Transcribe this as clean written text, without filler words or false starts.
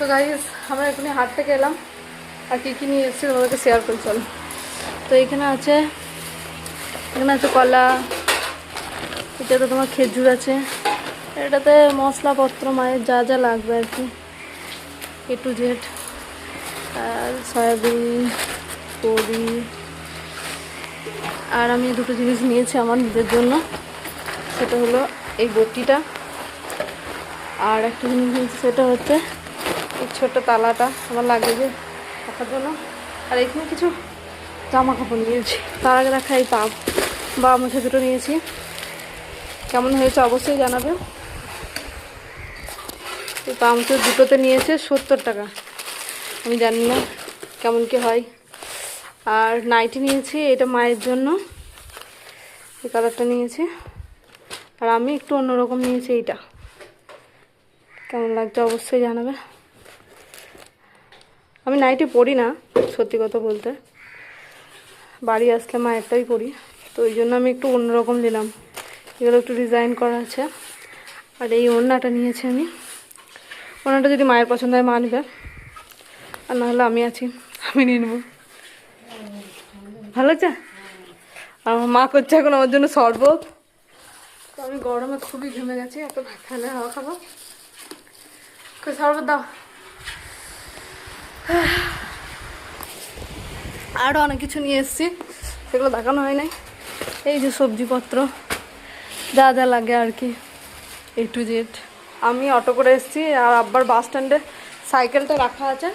তো গাইস আমরা এখানে হাট থেকে এলাম আর কী নিয়ে এসেছি তোমাদেরকে শেয়ার করি চলো। তো এখানে আছে কলা, এটাতে তোমার খেজুর আছে, এটাতে মশলাপত্র মায়ের যা যা লাগবে আর কি A to Z, আর সয়াবিন বড়ি। আর আমি দুটো জিনিস নিয়েছি আমার নিজের জন্য, সেটা হলো এই বটিটা, আর একটা জিনিস নিয়েছি সেটা হচ্ছে এই ছোট্ট তালাটা আমার লাগে যে রাখার জন্য। আর এখানে কিছু জামা কাপড় নিয়েছি। তার আগে দেখা এই পাপ বা মুছে দুটো নিয়েছি, কেমন হয়েছে অবশ্যই জানাবে। এই পামচুর দুটোতে নিয়েছে 70 টাকা, আমি জানি না কেমন কি হয়। আর নাইটি নিয়েছি, এটা মায়ের জন্য, এই কালারটা নিয়েছি। আর আমি একটু অন্যরকম নিয়েছি, এইটা কেমন লাগছে অবশ্যই জানাবে। আমি নাইটি পরি না সত্যি কথা বলতে, বাড়ি আসলে মায়েরটাই পরি, তো ওই জন্য আমি একটু অন্যরকম নিলাম। এগুলো একটু ডিজাইন করা আছে। আর এই ওড়নাটা নিয়েছি আমি, ওড়নাটা যদি মায়ের পছন্দ হয় মা নেবে, আর নাহলে আমি আছি, আমি নিয়ে নেবো। ভালো লাগছে? আর আমার মা করছে এখন আমার জন্য শরবত। তো আমি গরমে খুবই ঘেমে গেছি, একটা ফ্যানের হাওয়া খাবো, শরবত দাও। আরও অনেক কিছু নিয়ে এসেছি, সেগুলো দেখানো হয় নাই। এই যে সবজিপত্র যা যা লাগে আর কি A to Z। আমি অটো করে এসেছি, আর আব্বার বাস স্ট্যান্ডে সাইকেলটা রাখা আছে।